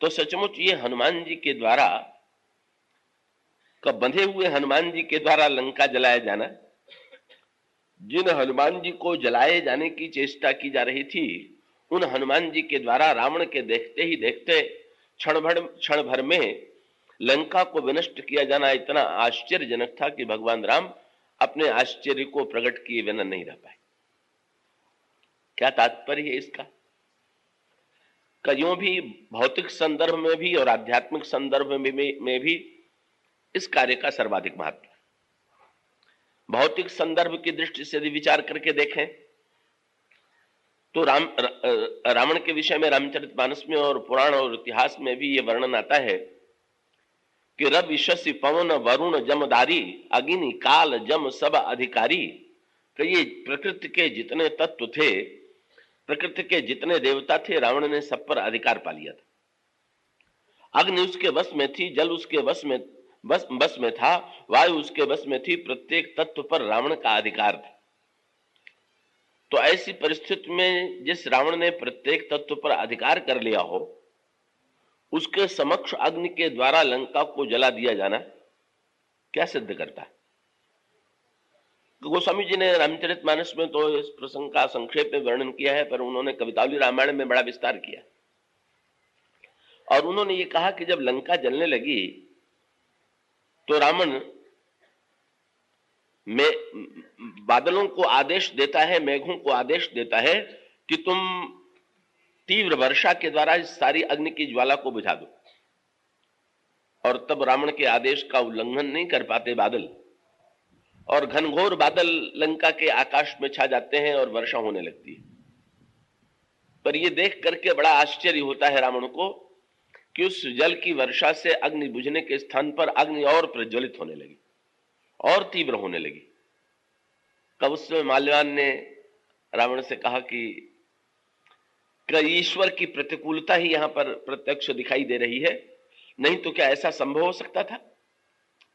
तो सचमुच ये हनुमान जी के द्वारा बंधे हुए हनुमान जी के द्वारा लंका जलाया जाना, जिन हनुमान जी को जलाए जाने की चेष्टा की जा रही थी, उन हनुमान जी के द्वारा रावण के देखते ही देखते क्षण भर में लंका को विनष्ट किया जाना इतना आश्चर्यजनक था कि भगवान राम अपने आश्चर्य को प्रकट किए बिना नहीं रह पाए। क्या तात्पर्य है इसका? कईयों भी भौतिक संदर्भ में भी और आध्यात्मिक संदर्भ में भी इस कार्य का सर्वाधिक महत्व है। भौतिक संदर्भ की दृष्टि से यदि विचार करके देखें तो रावण के विषय में रामचरितमानस में और पुराण और इतिहास में भी यह वर्णन आता है कि रवि शशि पवन वरुण जमदारी अग्नि काल जम सब अधिकारी। कि ये प्रकृति के जितने तत्व थे, प्रकृति के जितने देवता थे, रावण ने सब पर अधिकार पा लिया था। अग्नि उसके वश में थी, जल उसके वश में था, वायु उसके वश में थी, प्रत्येक तत्व पर रावण का अधिकार था। तो ऐसी परिस्थिति में जिस रावण ने प्रत्येक तत्व पर अधिकार कर लिया हो, उसके समक्ष अग्नि के द्वारा लंका को जला दिया जाना क्या सिद्ध करता है? गोस्वामी जी ने रामचरितमानस में तो इस प्रसंग का संक्षेप में वर्णन किया है, पर उन्होंने कवितावली रामायण में बड़ा विस्तार किया और उन्होंने ये कहा कि जब लंका जलने लगी तो रावण में बादलों को आदेश देता है, मेघों को आदेश देता है कि तुम तीव्र वर्षा के द्वारा इस सारी अग्नि की ज्वाला को बुझा दो। और तब रावण के आदेश का उल्लंघन नहीं कर पाते बादल, और घनघोर बादल लंका के आकाश में छा जाते हैं और वर्षा होने लगती है। पर यह देख करके बड़ा आश्चर्य होता है रावण को कि उस जल की वर्षा से अग्नि बुझने के स्थान पर अग्नि और प्रज्वलित होने लगी और तीव्र होने लगी। तब उस समय माल्यवान ने रावण से कहा कि ईश्वर की प्रतिकूलता ही यहां पर प्रत्यक्ष दिखाई दे रही है, नहीं तो क्या ऐसा संभव हो सकता था?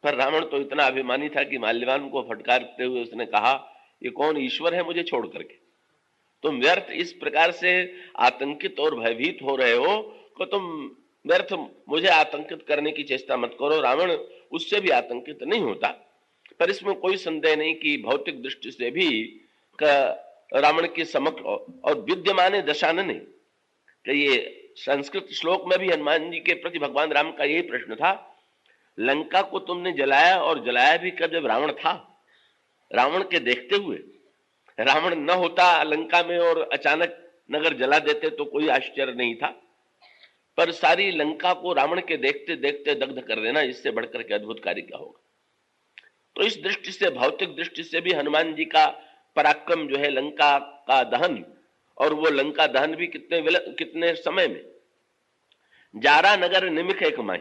पर रावण तो इतना अभिमानी था कि माल्यवान को फटकारते हुए उसने कहा, ये कौन ईश्वर है मुझे छोड़ करके? तुम व्यर्थ इस प्रकार से आतंकित और भयभीत हो रहे हो कि तुम व्यर्थ मुझे आतंकित करने की चेष्टा मत करो। रावण उससे भी आतंकित नहीं होता, पर इसमें कोई संदेह नहीं कि भौतिक दृष्टि से भी रावण के समक्ष और विद्यमान दशानने, ये संस्कृत श्लोक में भी हनुमान जी के प्रति भगवान राम का यही प्रश्न था, लंका को तुमने जलाया और जलाया भी कब? जब रावण था। रावण के देखते हुए, रावण न होता लंका में और अचानक नगर जला देते तो कोई आश्चर्य नहीं था, पर सारी लंका को रावण के देखते देखते दग्ध कर देना, इससे बढ़कर के अद्भुत कार्य क्या होगा? तो इस दृष्टि से, भौतिक दृष्टि से भी हनुमान जी का पराक्रम जो है लंका का दहन, और वो लंका दहन भी कितने समय में, जारा नगर निमिख एक माई,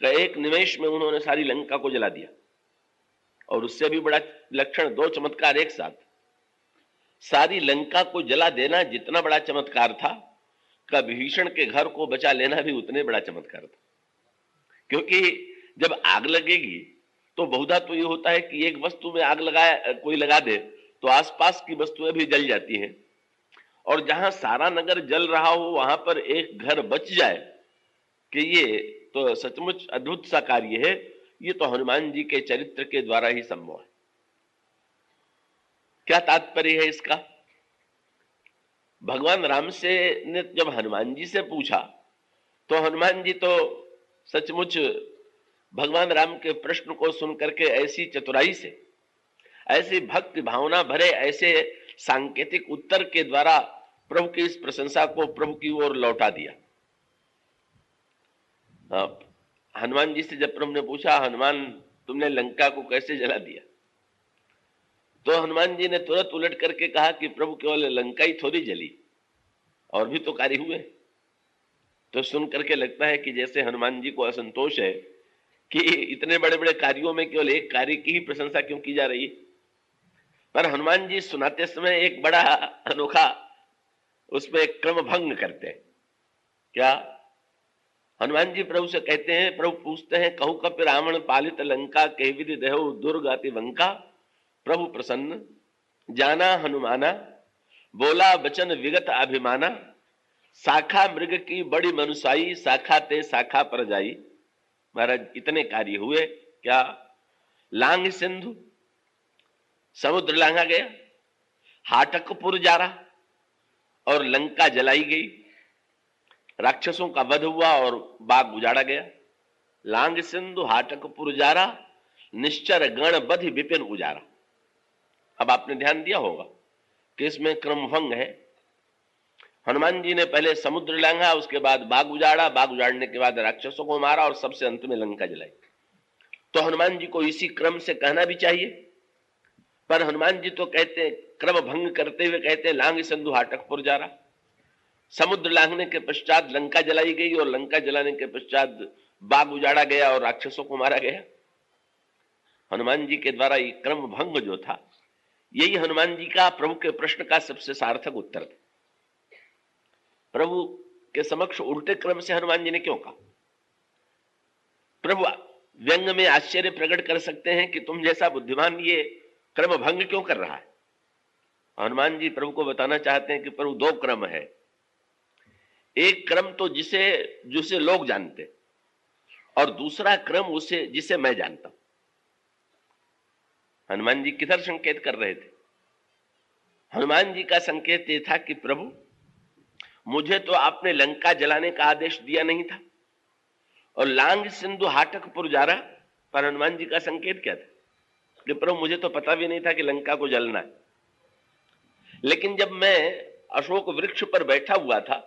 एक निमेश में उन्होंने सारी लंका को जला दिया। और उससे भी बड़ा लक्षण, दो चमत्कार एक साथ। सारी लंका को जला देना जितना बड़ा चमत्कार था, का विभीषण के घर को बचा लेना भी उतने बड़ा चमत्कार था। क्योंकि जब आग लगेगी तो बहुधा तो ये होता है कि एक वस्तु में आग कोई लगा दे तो आसपास की वस्तुएं भी जल जाती हैं, और जहां सारा नगर जल रहा हो वहां पर एक घर बच जाए, कि ये तो सचमुच अद्भुत सा कार्य है। ये तो हनुमान जी के चरित्र के द्वारा ही संभव है। क्या तात्पर्य है इसका? भगवान राम से ने जब हनुमान जी से पूछा तो हनुमान जी तो सचमुच भगवान राम के प्रश्न को सुनकर के ऐसी चतुराई से, ऐसी भक्ति भावना भरे ऐसे सांकेतिक उत्तर के द्वारा प्रभु की इस प्रशंसा को प्रभु की ओर लौटा दिया। हनुमान जी से जब प्रभु ने पूछा, हनुमान तुमने लंका को कैसे जला दिया? तो हनुमान जी ने तुरंत उलट करके कहा कि प्रभु केवल लंका ही थोड़ी जली, और भी तो कार्य हुए। तो सुन करके लगता है कि जैसे हनुमान जी को असंतोष है कि इतने बड़े बड़े कार्यों में केवल एक कार्य की ही प्रशंसा क्यों की जा रही है। पर हनुमान जी सुनाते समय एक बड़ा अनोखा उसमें क्रम भंग करते हैं। क्या? हनुमान जी प्रभु से कहते हैं, प्रभु पूछते हैं, कहू कपि रावण पालित लंका कहि विधि देहु दुर्ग अति वंका। प्रभु प्रसन्न जाना हनुमाना, बोला वचन विगत अभिमाना। शाखा मृग की बड़ी मनुसाई, शाखा ते शाखा पर जाई। महाराज इतने कार्य हुए क्या? लांग सिंधु, समुद्र लांघा गया, हाटकपुर जा रहा और लंका जलाई गई, राक्षसों का वध हुआ और बाग उजाड़ा गया। लांग सिंधु हाटकपुर जारा, निश्चर गण बधि विपिन उजारा। अब आपने ध्यान दिया होगा कि इसमें क्रमभंग है। हनुमान जी ने पहले समुद्र लांघा, उसके बाद बाग उजाड़ा, बाग उजाड़ने के बाद राक्षसों को मारा और सबसे अंत में लंका जलाई। तो हनुमान जी को इसी क्रम से कहना भी चाहिए, पर हनुमान जी तो कहते हैं, क्रम भंग करते हुए कहते हैं लांग सिंधु हाटकपुर जा रहा। समुद्र लांघने के पश्चात लंका जलाई गई और लंका जलाने के पश्चात बाग उजाड़ा गया और राक्षसों को मारा गया। हनुमान जी के द्वारा ये क्रम भंग जो था, यही हनुमान जी का प्रभु के प्रश्न का सबसे सार्थक उत्तर था। प्रभु के समक्ष उल्टे क्रम से हनुमान जी ने क्यों कहा? प्रभु व्यंग में आश्चर्य प्रकट कर सकते हैं कि तुम जैसा बुद्धिमान ये क्रम भंग क्यों कर रहा है। हनुमान जी प्रभु को बताना चाहते हैं कि प्रभु दो क्रम है। एक क्रम तो जिसे लोग जानते, और दूसरा क्रम उसे जिसे मैं जानता हूं। हनुमान जी किधर संकेत कर रहे थे? हनुमान जी का संकेत यह था कि प्रभु मुझे तो आपने लंका जलाने का आदेश दिया नहीं था, और लांग सिंधु हाटकपुर जा रहा, पर हनुमान जी का संकेत क्या था कि प्रभु मुझे तो पता भी नहीं था कि लंका को जलना है। लेकिन जब मैं अशोक वृक्ष पर बैठा हुआ था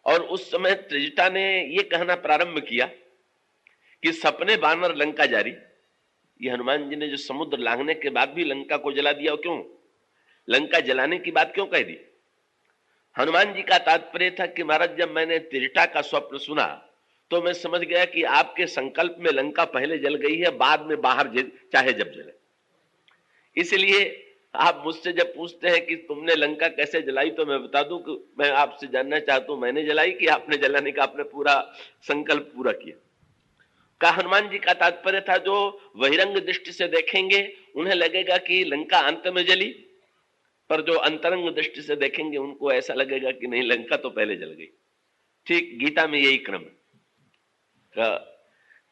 और उस समय त्रिजटा ने यह कहना प्रारंभ किया कि सपने बानर लंका जारी, ये हनुमान जी ने जो समुद्र लांघने के बाद भी लंका को जला दिया, क्यों? लंका जलाने की बात क्यों कह दी? हनुमान जी का तात्पर्य था कि महाराज जब मैंने त्रिजटा का स्वप्न सुना तो मैं समझ गया कि आपके संकल्प में लंका पहले जल गई है, बाद में बाहर चाहे जब जले। इसलिए आप मुझसे जब पूछते हैं कि तुमने लंका कैसे जलाई, तो मैं बता दूं कि मैं आपसे जानना चाहता हूं मैंने जलाई कि आपने जलाने का आपने पूरा संकल्प पूरा किया। का हनुमान जी का तात्पर्य था जो बहिरंग दृष्टि से देखेंगे उन्हें लगेगा कि लंका अंत में जली, पर जो अंतरंग दृष्टि से देखेंगे उनको ऐसा लगेगा कि नहीं, लंका तो पहले जल गई। ठीक गीता में यही क्रम है।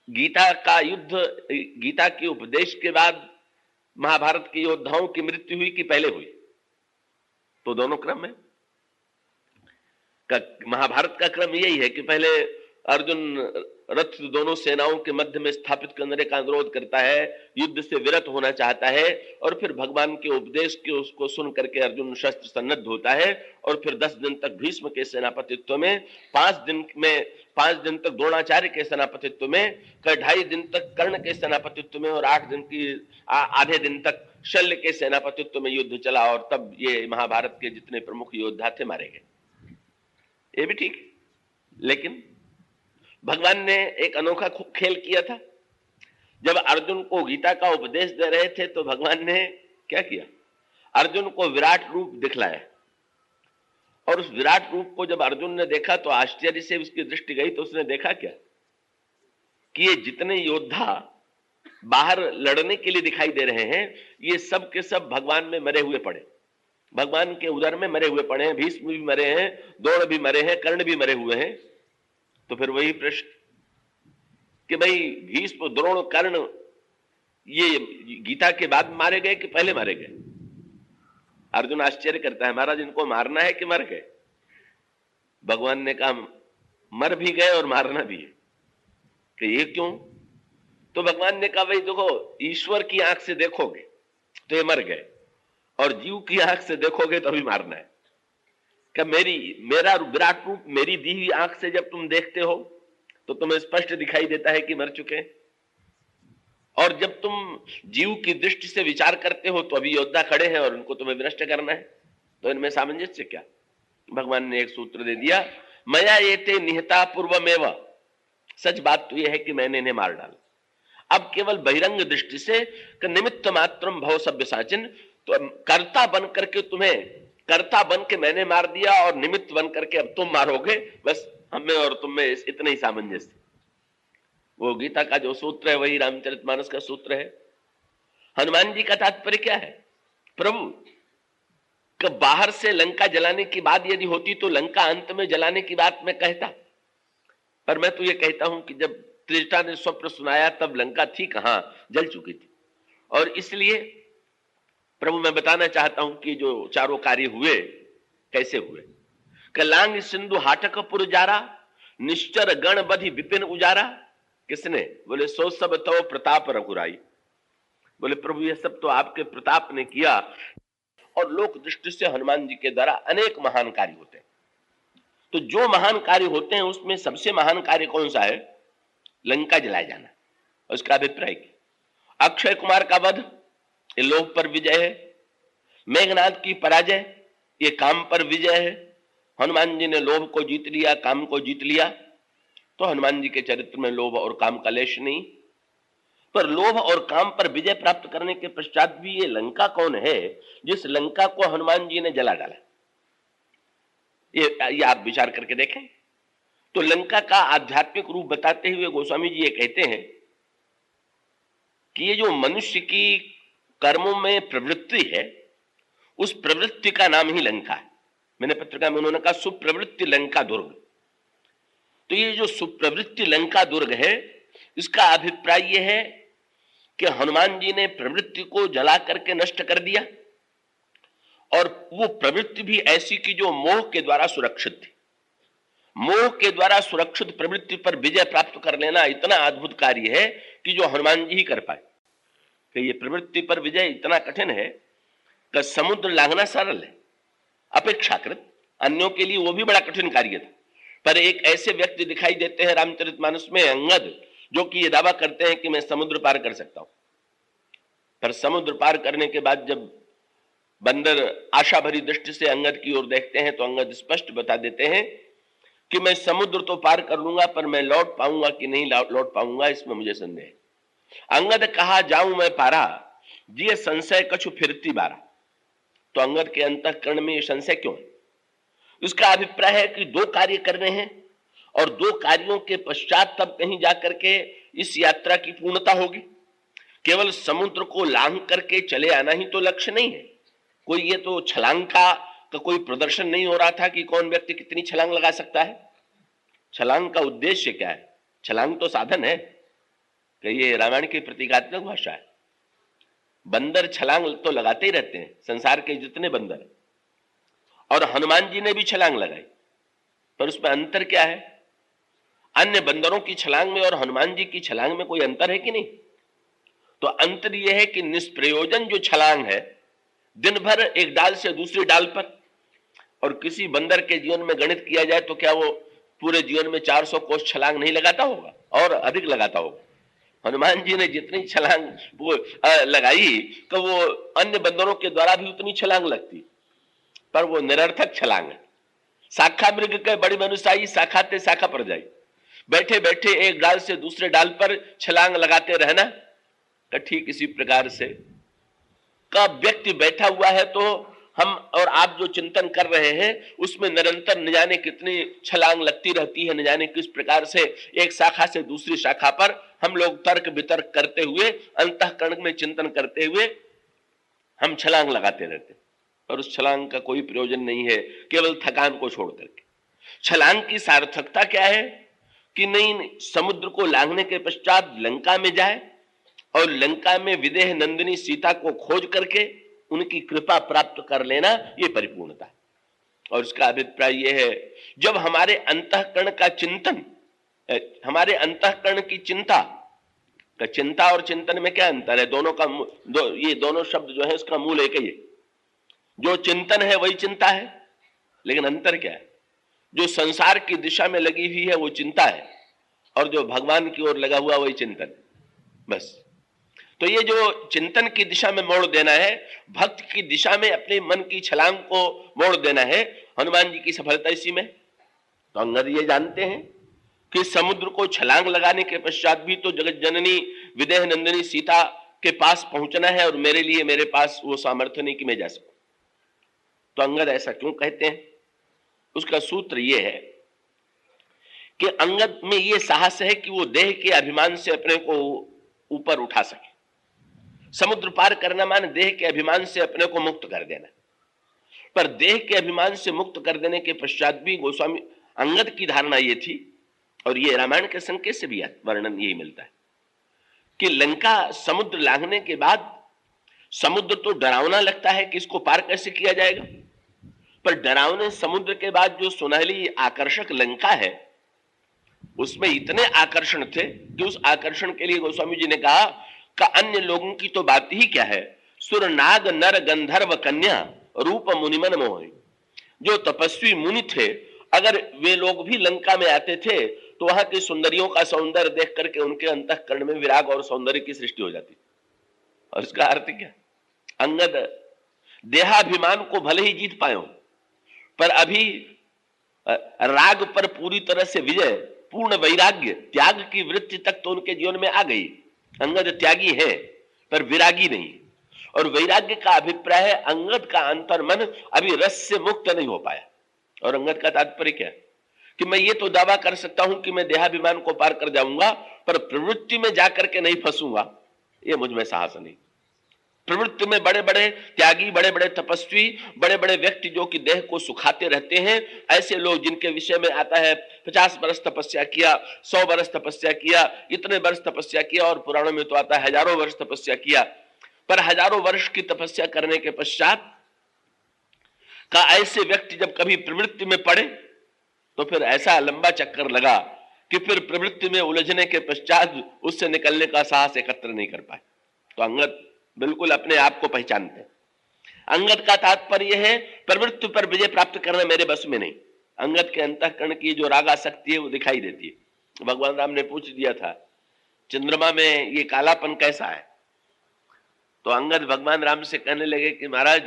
गीता का युद्ध, गीता के उपदेश के बाद महाभारत के योद्धाओं की मृत्यु हुई कि पहले हुई? तो दोनों क्रम है। महाभारत का क्रम यही है कि पहले अर्जुन रथ दोनों सेनाओं के मध्य में स्थापित करने का अनुरोध करता है, युद्ध से विरत होना चाहता है, और फिर भगवान के उपदेश के उसको सुन करके अर्जुन शस्त्र सन्नद्ध होता है, और फिर 10 दिन तक भीष्म के सेनापतित्व में, 5 दिन तक द्रोणाचार्य के सेनापतित्व में, 2.5 दिन तक कर्ण के सेनापतित्व में, और 8 दिन की आधे दिन तक शल्य के सेनापतित्व में युद्ध चला, और तब ये महाभारत के जितने प्रमुख योद्धा थे मारे गए। ये भी ठीक, लेकिन भगवान ने एक अनोखा खेल किया था। जब अर्जुन को गीता का उपदेश दे रहे थे तो भगवान ने क्या किया? अर्जुन को विराट रूप दिखलाया, और उस विराट रूप को जब अर्जुन ने देखा तो आश्चर्य से उसकी दृष्टि गई। तो उसने देखा क्या कि ये जितने योद्धा बाहर लड़ने के लिए दिखाई दे रहे हैं, ये सब के सब भगवान में मरे हुए पड़े, भगवान के उदर में मरे हुए पड़े हैं। भीष्म भी मरे हैं, द्रोण भी मरे हैं, कर्ण भी मरे हुए हैं। तो फिर वही प्रश्न कि भाई भीष्म द्रोण कर्ण ये गीता के बाद मारे गए कि पहले मारे गए? अर्जुन आश्चर्य करता है, महाराज इनको मारना है कि मर गए? भगवान ने कहा मर भी गए और मारना भी है। कि ये क्यों? तो भगवान ने कहा भाई देखो, ईश्वर की आंख से देखोगे तो ये मर गए, और जीव की आंख से देखोगे तो भी मारना है। क्या मेरा विराट रूप मेरी दी हुई आंख से जब तुम देखते हो तो तुम्हें स्पष्ट दिखाई देता है कि मर चुके हैं, और जब तुम जीव की दृष्टि से विचार करते हो तो अभी योद्धा खड़े हैं और उनको तुम्हें विनष्ट करना है। तो इनमें सामंजस्य क्या? भगवान ने एक सूत्र दे दिया, मया एते निहता पूर्वमेव। सच बात तो यह है कि मैंने इन्हें मार डाला। अब केवल बहिरंग दृष्टि से निमित्त मात्रम भव सभ्यसाचिन, तो कर्ता बन करके तुम्हें, कर्ता बन के मैंने मार दिया और निमित्त बन करके अब तुम मारोगे, बस हमें और तुम में इतना ही सामंजस्य। वो गीता का जो सूत्र है वही रामचरितमानस का सूत्र है। हनुमान जी का तात्पर्य क्या है? प्रभु कि बाहर से लंका जलाने की बात यदि होती तो लंका अंत में जलाने की बात मैं कहता, पर मैं तो ये कहता हूं कि जब त्रेता ने स्वप्न सुनाया तब लंका थी कहां, जल चुकी थी। और इसलिए प्रभु मैं बताना चाहता हूं कि जो चारों कार्य हुए कैसे हुए। कलांग सिंधु हाटक पुर जारा, निश्चर गण बधि विपिन उजारा। किसने? बोले सो सब तो प्रताप रघुराई। बोले प्रभु ये सब तो आपके प्रताप ने किया। और लोक दृष्टि से हनुमान जी के द्वारा अनेक महान कार्य होते हैं। तो जो महान कार्य होते हैं उसमें सबसे महान कार्य कौन सा है? लंका जलाया जाना। उसका अभिप्राय क्या? अक्षय कुमार का वध, ये लोभ पर विजय है। मेघनाथ की पराजय, ये काम पर विजय है। हनुमान जी ने लोभ को जीत लिया, काम को जीत लिया। तो हनुमान जी के चरित्र में लोभ और काम का लेश नहीं। पर लोभ और काम पर विजय प्राप्त करने के पश्चात भी ये लंका कौन है जिस लंका को हनुमान जी ने जला डाला? ये आप विचार करके देखें। तो लंका का आध्यात्मिक रूप बताते हुए गोस्वामी जी ये कहते हैं कि ये जो मनुष्य की कर्मों में प्रवृत्ति है, उस प्रवृत्ति का नाम ही लंका है। मैंने पत्रिका में उन्होंने कहा सुप्रवृत्ति लंका दुर्ग। तो ये जो सुप्रवृत्ति लंका दुर्ग है, इसका अभिप्राय यह है कि हनुमान जी ने प्रवृत्ति को जला करके नष्ट कर दिया। और वो प्रवृत्ति भी ऐसी कि जो मोह के द्वारा सुरक्षित थी। मोह के द्वारा सुरक्षित प्रवृत्ति पर विजय प्राप्त कर लेना इतना अद्भुत कार्य है कि जो हनुमान जी ही कर पाए। कि ये प्रवृत्ति पर विजय इतना कठिन है कि समुद्र लांघना सरल है अपेक्षाकृत, अन्यों के लिए वो भी बड़ा कठिन कार्य था। पर एक ऐसे व्यक्ति दिखाई देते हैं रामचरितमानस में, अंगद, जो कि ये दावा करते हैं कि मैं समुद्र पार कर सकता हूं। पर समुद्र पार करने के बाद जब बंदर आशा भरी दृष्टि से अंगद की ओर देखते हैं तो अंगद स्पष्ट बता देते हैं कि मैं समुद्र तो पार कर लूंगा, पर मैं लौट पाऊंगा कि नहीं लौट पाऊंगा इसमें मुझे संदेह है। अंगद कहा जाऊं मैं पारा, जिये संशय कछु फिरती बारा। तो अंगद के अंतःकरण में यह संशय क्यों है? उसका अभिप्राय है कि दो कार्य करने हैं और दो कार्यों के पश्चात तब कहीं जाकर के इस यात्रा की पूर्णता होगी। केवल समुद्र को लांघ करके चले आना ही तो लक्ष्य नहीं है। कोई ये तो छलांग का कोई प्रदर्शन नहीं हो रहा था कि कौन व्यक्ति कितनी छलांग लगा सकता है। छलांग का उद्देश्य क्या है? छलांग तो साधन है कि ये रामायण की प्रतीकात्मक भाषा है। बंदर छलांग तो लगाते ही रहते हैं, संसार के जितने बंदर, और हनुमान जी ने भी छलांग लगाई। पर उसमें अंतर क्या है? अन्य बंदरों की छलांग में और हनुमान जी की छलांग में कोई अंतर है कि नहीं? तो अंतर यह है कि निष्प्रयोजन जो छलांग है, दिन भर एक डाल से दूसरी डाल पर, और किसी बंदर के जीवन में गणित किया जाए तो क्या वो पूरे जीवन में 400 कोस छलांग नहीं लगाता होगा और अधिक लगाता होगा। हनुमान जी ने जितनी छलांग वो लगाई तो वो अन्य बंदरों के द्वारा भी उतनी छलांग लगती, पर वो निरर्थक छलांग है। शाखा मृग के बड़ी मनुष्याई, शाखाते शाखा पर जाई। बैठे बैठे एक डाल से दूसरे डाल पर छलांग लगाते रहना, तो ठीक इसी प्रकार से का व्यक्ति बैठा हुआ है तो हम और आप जो चिंतन कर रहे हैं उसमें निरंतर न जाने कितनी छलांग लगती रहती है, न जाने किस प्रकार से एक शाखा से दूसरी शाखा पर हम लोग तर्क वितर्क करते हुए, अंतःकरण में चिंतन करते हुए हम छलांग लगाते रहते, और उस छलांग का कोई प्रयोजन नहीं है, केवल थकान को छोड़ करके। छलांग की सार्थकता क्या है कि नहीं समुद्र को लांघने के पश्चात लंका में जाए और लंका में विदेह नंदिनी सीता को खोज करके उनकी कृपा प्राप्त कर लेना, यह परिपूर्णता है। और इसका अभिप्राय यह है, जब हमारे अंतःकरण का चिंतन, हमारे अंतःकरण की चिंता का, चिंता और चिंतन में क्या अंतर है? दोनों का ये दोनों शब्द जो है इसका मूल एक ही है। जो चिंतन है वही चिंता है, लेकिन अंतर क्या है? जो संसार की दिशा में लगी हुई है वो चिंता है, और जो भगवान की ओर लगा हुआ वही चिंतन है, बस। तो ये जो चिंतन की दिशा में मोड़ देना है, भक्त की दिशा में अपने मन की छलांग को मोड़ देना है, हनुमान जी की सफलता इसी में। तो अंगद ये जानते हैं कि समुद्र को छलांग लगाने के पश्चात भी तो जगत जननी विदेह नंदिनी सीता के पास पहुंचना है, और मेरे लिए मेरे पास वो सामर्थ्य नहीं कि मैं जा सकूं। तो अंगद ऐसा क्यों कहते हैं? उसका सूत्र यह है कि अंगद में यह साहस है कि वो देह के अभिमान से अपने को ऊपर उठा सके। समुद्र पार करना माने देह के अभिमान से अपने को मुक्त कर देना। पर देह के अभिमान से मुक्त कर देने के पश्चात भी गोस्वामी अंगद की धारणा ये थी, और ये रामायण के संकेत से भी वर्णन यही मिलता है कि लंका समुद्र लांघने के बाद समुद्र तो डरावना लगता है कि इसको पार कैसे किया जाएगा, पर डरावने समुद्र के बाद जो सुनहली आकर्षक लंका है उसमें इतने आकर्षण थे कि उस आकर्षण के लिए गोस्वामी जी ने कहा कि अन्य लोगों की तो बात ही क्या है, सुर नाग नर गंधर्व कन्या रूप मुनिमन मोह। जो तपस्वी मुनि थे अगर वे लोग भी लंका में आते थे तो वहां की सुंदरियों का सौंदर्य देख करके उनके अंतःकरण में विराग और सौंदर्य की सृष्टि हो जाती। और इसका अर्थ क्या, अंगद देहाभिमान को भले ही जीत पाए पर अभी राग पर पूरी तरह से विजय, पूर्ण वैराग्य, त्याग की वृत्ति तक तो उनके जीवन में आ गई। अंगद त्यागी है पर विरागी नहीं, और वैराग्य का अभिप्राय है अंगद का अंतर्मन अभी रस से मुक्त नहीं हो पाया। और अंगद का तात्पर्य क्या है कि मैं ये तो दावा कर सकता हूं कि मैं देहाभिमान को पार कर जाऊंगा, पर प्रवृत्ति में जाकर के नहीं फंसूंगा, ये मुझ में साहस नहीं। प्रवृत्ति में बड़े बड़े त्यागी, बड़े बड़े तपस्वी, बड़े बड़े व्यक्ति जो कि देह को सुखाते रहते हैं, ऐसे लोग जिनके विषय में आता है 50 वर्ष तपस्या किया, 100 वर्ष तपस्या किया, इतने वर्ष तपस्या किया, और पुराणों में तो आता है हजारों वर्ष तपस्या किया। पर हजारों वर्ष की तपस्या करने के पश्चात का ऐसे व्यक्ति जब कभी प्रवृत्ति में पड़े तो फिर ऐसा लंबा चक्कर लगा कि फिर प्रवृत्ति में उलझने के पश्चात उससे निकलने का साहस एकत्र नहीं कर पाए। तो अंगद बिल्कुल अपने आप को पहचानते हैं। अंगद का तात्पर्य है प्रवृत्ति पर विजय प्राप्त करना मेरे बस में नहीं। अंगद के अंतःकरण की जो राग आसक्ति है वो दिखाई देती है। भगवान राम ने पूछ दिया था चंद्रमा में ये कालापन कैसा है, तो अंगद भगवान राम से कहने लगे कि महाराज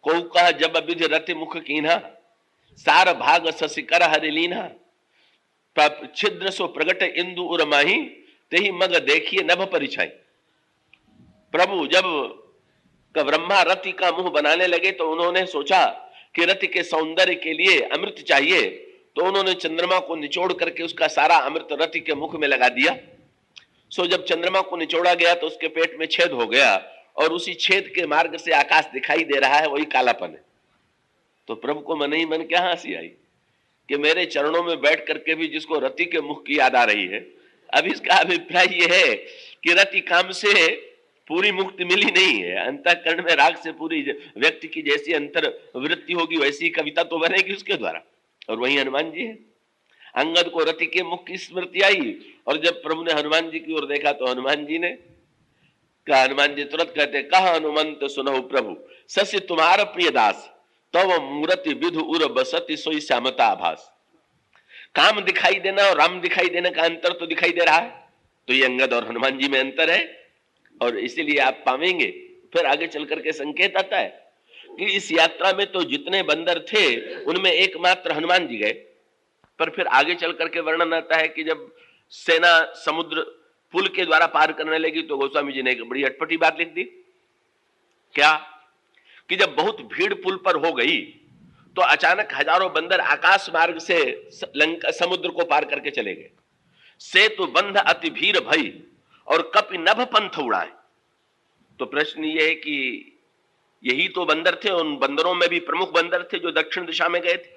को कहा जब विधि रति मुख कीन्हा, सार भाग ससिकर हरिलीना, छिद्र सो प्रगट इंदु उरमाही, तेहि मग देखिए नभ परिछाई। प्रभु जब ब्रह्मा रति का मुंह बनाने लगे तो उन्होंने सोचा कि रति के सौंदर्य के लिए अमृत चाहिए, तो उन्होंने चंद्रमा को निचोड़ करके उसका सारा अमृत रति के मुख में लगा दिया। सो जब चंद्रमा को निचोड़ा गया तो उसके पेट में छेद हो गया, और उसी छेद के मार्ग से आकाश दिखाई दे रहा है, वही कालापन है। तो प्रभु को मन ही मन क्या हंसी आई कि मेरे चरणों में बैठ करके भी जिसको रति के मुख की याद आ रही है। अब इसका अभिप्राय यह है कि रति काम से पूरी मुक्ति मिली नहीं है, अंतःकरण में राग से पूरी व्यक्ति की जैसी अंतर वृत्ति होगी वैसी कविता तो बनेगी उसके द्वारा। और वही हनुमान जी है। अंगद को रति के मुख की स्मृति आई, और जब प्रभु ने हनुमान जी की ओर देखा तो हनुमान जी ने कहा, हनुमान जी तुरंत कहते कहा हनुमंत सुनहु प्रभु सस्य तुम्हारा प्रिय दास, तव मूर्ति विधु उर बसति सोई श्यामता आभास। काम दिखाई देना और राम दिखाई देने का अंतर तो दिखाई दे रहा है, तो ये अंगद और हनुमान जी में अंतर है। और इसीलिए आप पावेंगे फिर आगे चल करके संकेत आता है कि इस यात्रा में तो जितने बंदर थे उनमें एकमात्र हनुमान जी गए। पर फिर आगे चल करके वर्णन आता है कि जब सेना समुद्र पुल के द्वारा पार करने लगी तो गोस्वामी जी ने एक बड़ी अटपटी बात लिख दी, क्या कि जब बहुत भीड़ पुल पर हो गई तो अचानक हजारों बंदर आकाश मार्ग से समुद्र को पार करके चले गए। सेतु बंध अति भीर भई और कपि नभ पंथ उड़ाए। तो प्रश्न ये है कि यही तो बंदर थे, उन बंदरों में भी प्रमुख बंदर थे जो दक्षिण दिशा में गए थे,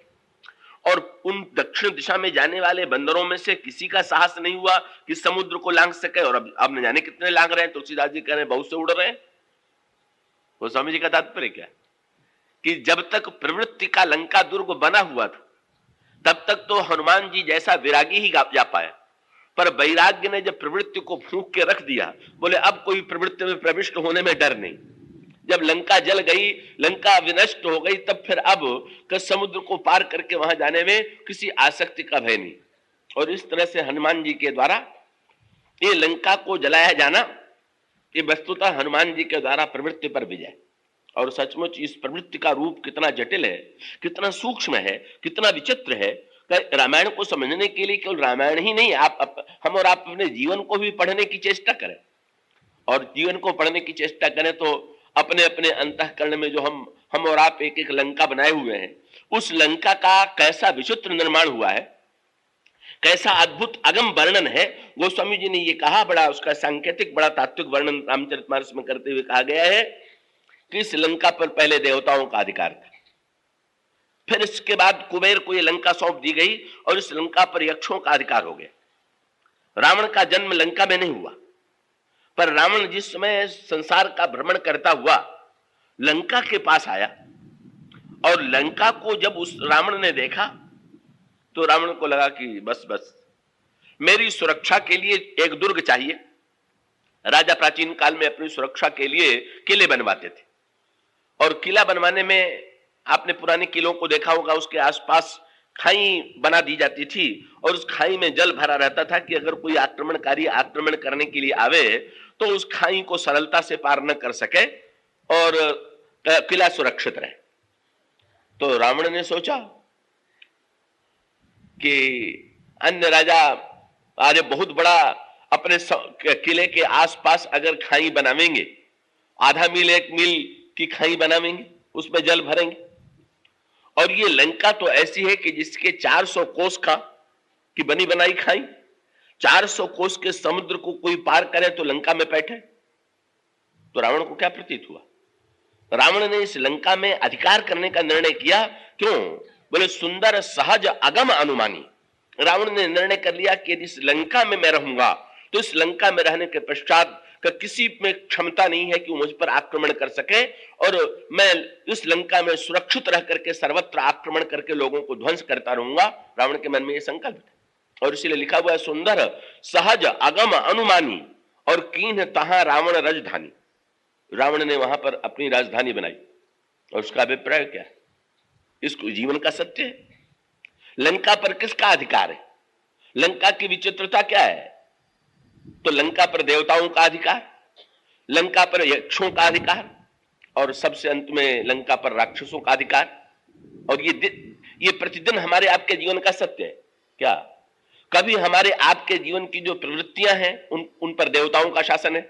और उन दक्षिण दिशा में जाने वाले बंदरों में से किसी का साहस नहीं हुआ कि समुद्र को लांघ सके। और अब न जाने कितने लांघ रहे हैं। तुलसीदास जी कह रहे हैं बहुत से उड़ रहे हैं। वो स्वामी जी का तात्पर्य क्या है कि जब तक प्रवृत्ति का लंका दुर्ग बना हुआ था तब तक तो हनुमान जी जैसा विरागी ही जा पाया, पर वैराग्य ने जब प्रवृत्ति को फूंक के रख दिया, बोले अब कोई प्रवृत्ति में प्रविष्ट होने में डर नहीं। जब लंका जल गई, लंका विनष्ट हो गई, तब फिर अब समुद्र को पार करके वहां जाने में किसी आसक्ति का भय नहीं। और इस तरह से हनुमान जी के द्वारा ये लंका को जलाया जाना, ये वस्तुतः हनुमान जी के द्वारा प्रवृत्ति पर विजय। और सचमुच इस प्रवृत्ति का रूप कितना जटिल है, कितना सूक्ष्म है, कितना विचित्र है। रामायण को समझने के लिए केवल रामायण ही नहीं, हम और आप अपने जीवन को भी पढ़ने की चेष्टा करें, और जीवन को पढ़ने की चेष्टा करें तो अपने अपने अंतःकरण में जो हम और आप एक एक लंका बनाए हुए हैं, उस लंका का कैसा विचित्र निर्माण हुआ है, कैसा अद्भुत अगम वर्णन है। गोस्वामी जी ने ये कहा, बड़ा उसका सांकेतिक बड़ा तात्विक वर्णन रामचरितमानस में करते हुए कहा गया है कि इस लंका पर पहले देवताओं का अधिकार था, फिर इसके बाद कुबेर को ये लंका सौंप दी गई और इस लंका पर यक्षों का अधिकार हो गया। रावण का जन्म लंका में नहीं हुआ, पर रावण जिस समय संसार का भ्रमण करता हुआ लंका के पास आया और लंका को जब उस रावण ने देखा तो रावण को लगा कि बस बस मेरी सुरक्षा के लिए एक दुर्ग चाहिए। राजा प्राचीन काल में अपनी सुरक्षा के लिए किले बनवाते थे और किला बनवाने में आपने पुराने किलों को देखा होगा, उसके आसपास खाई बना दी जाती थी और उस खाई में जल भरा रहता था कि अगर कोई आक्रमणकारी आक्रमण करने के लिए आवे तो उस खाई को सरलता से पार न कर सके और किला सुरक्षित रहे। तो रावण ने सोचा कि अन्य राजा आज बहुत बड़ा अपने किले के आसपास अगर खाई बनावेंगे, आधा मील 1 मील की खाई बनावेंगे, उसमें जल भरेंगे, और ये लंका तो ऐसी है कि जिसके 400 कोस का की बनी बनाई खाई, 400 कोस के समुद्र को कोई पार करे तो लंका में बैठे। तो रावण को क्या प्रतीत हुआ? रावण ने इस लंका में अधिकार करने का निर्णय किया। क्यों? बोले सुंदर सहज अगम अनुमानी। रावण ने निर्णय कर लिया कि यदि इस लंका में मैं रहूंगा तो इस लंका में रहने के पश्चात का किसी में क्षमता नहीं है कि वो मुझ पर आक्रमण कर सके और मैं इस लंका में सुरक्षित रह करके सर्वत्र आक्रमण करके लोगों को ध्वंस करता रहूंगा। रावण के मन में यह संकल्प था और इसीलिए लिखा हुआ है सुंदर सहज अगम अनुमानी और कीन्ह तहां रावण राजधानी। रावण ने वहां पर अपनी राजधानी बनाई और उसका अभिप्राय क्या है? इसको जीवन का सत्य है। लंका पर किसका अधिकार है? लंका की विचित्रता क्या है? तो लंका पर देवताओं का अधिकार, लंका पर यक्षों का अधिकार और सबसे अंत में लंका पर राक्षसों का अधिकार। और ये प्रतिदिन हमारे आपके जीवन का सत्य है क्या? कभी हमारे आपके जीवन की जो प्रवृत्तियां हैं उन पर देवताओं का शासन है।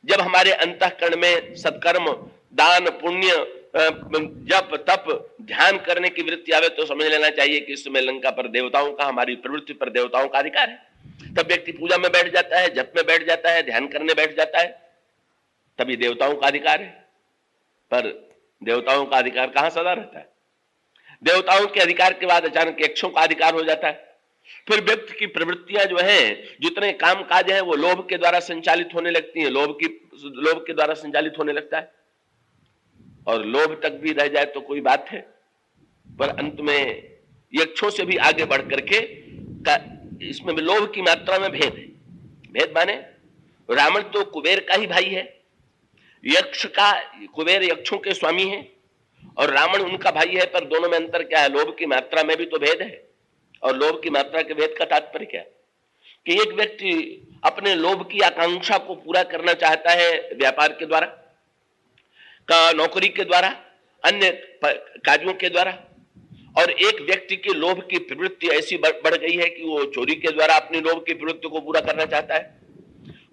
जब हमारे अंतःकरण में सत्कर्म, दान, पुण्य, जप, तप, ध्यान करने की वृत्ति आवे तो समझ लेना चाहिए कि इस समय लंका पर देवताओं का, हमारी प्रवृत्ति पर देवताओं का अधिकार है। तब व्यक्ति पूजा में बैठ जाता है, जप में बैठ जाता है, ध्यान करने बैठ जाता है, तभी देवताओं का अधिकार है। पर देवताओं का अधिकार कहां सदा रहता है? देवताओं के अधिकार के बाद अचानक यक्षों का अधिकार हो जाता है। फिर व्यक्ति की प्रवृत्तियां जो हैं, जितने काम काज हैं वो लोभ के द्वारा संचालित होने लगती हैं, लोभ के द्वारा संचालित होने लगता है। और लोभ तक भी रह जाए तो कोई बात है, पर अंत में यक्षों से भी आगे बढ़ करके इसमें लोभ की मात्रा में भेद है। भेद माने रावण तो कुबेर का ही भाई है, कुबेर यक्षों के स्वामी है और रावण उनका भाई है, पर दोनों में अंतर क्या है? लोभ की मात्रा में भी तो भेद है। और लोभ की मात्रा के भेद का तात्पर्य क्या है? कि एक व्यक्ति अपने लोभ की आकांक्षा को पूरा करना चाहता है व्यापार के द्वारा, का नौकरी के द्वारा, अन्य कार्यों के द्वारा, और एक व्यक्ति के लोभ की प्रवृत्ति ऐसी बढ़ गई है कि वो चोरी के द्वारा अपनी लोभ की प्रवृत्ति को पूरा करना चाहता है।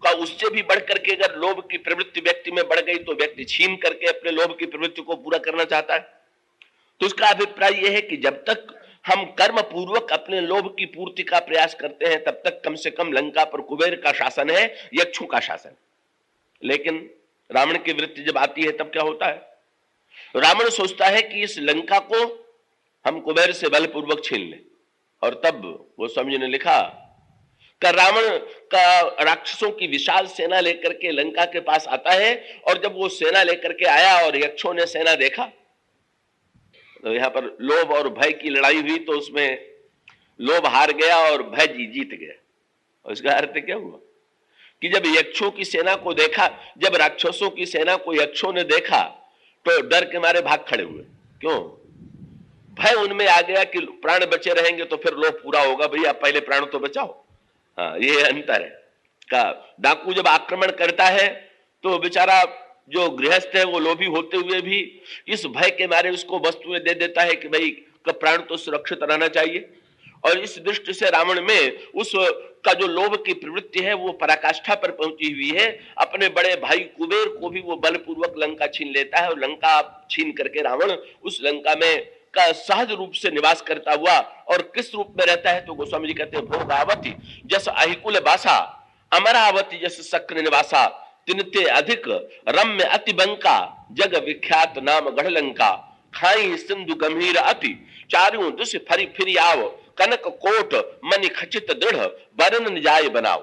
का उससे भी बढ़ करके अगर लोभ की प्रवृत्ति व्यक्ति में बढ़ गई तो व्यक्ति छीन करके अपने लोभ की प्रवृत्ति को पूरा करना चाहता है। तो इसका अभिप्राय यह है कि जब तक हम कर्म पूर्वक अपने लोभ की पूर्ति का प्रयास करते हैं तब तक कम से कम लंका पर कुबेर का शासन है, यक्षों का शासन। लेकिन रावण की वृत्ति जब आती है तब क्या होता है? रावण सोचता है कि इस लंका को हम कुबेर से बलपूर्वक छीन लें। और तब गोस्वामी ने लिखा कि रावण का राक्षसों की विशाल सेना लेकर के लंका के पास आता है और जब वो सेना लेकर के आया और यक्षों ने सेना देखा तो यहां पर लोभ और भय की लड़ाई हुई, तो उसमें लोभ हार गया और भय जीत गया। और इसका अर्थ क्या हुआ कि जब यक्षों की सेना को देखा, जब राक्षसों की सेना को यक्षों ने देखा तो डर के मारे भाग खड़े हुए। क्यों? भय उनमें आ गया कि प्राण बचे रहेंगे तो फिर लोभ पूरा होगा, भैया पहले प्राण तो बचाओ। हाँ, ये अंतर है का डाकू जब आक्रमण करता है तो बेचारा जो गृहस्थ है वो लोभी होते हुए भी इस भय के मारे उसको वस्तुएं दे देता है कि भाई का प्राण तो सुरक्षित रहना चाहिए। और इस दृष्टि से रावण में उस का जो लोभ की प्रवृत्ति है वो पराकाष्ठा पर पहुंची हुई है। अपने बड़े भाई कुबेर को भी वो बलपूर्वक लंका छीन लेता है और लंका छीन करके रावण उस लंका में का सहज रूप से निवास करता हुआ और किस रूप में रहता है? तो गोस्वामी जी कहते हैं भोगावती जस अहिकुल बासा, अमरावती जस सक्र निवासा, तिनते अधिक रम्य अति बंका, जग विख्यात नाम गढ़ लंका, खाई सिंधु गंभीर अति, चारों दिश फरी फिरी आओ, कनक कोट मनि खचित दृढ़, बरन जाय बनाओ।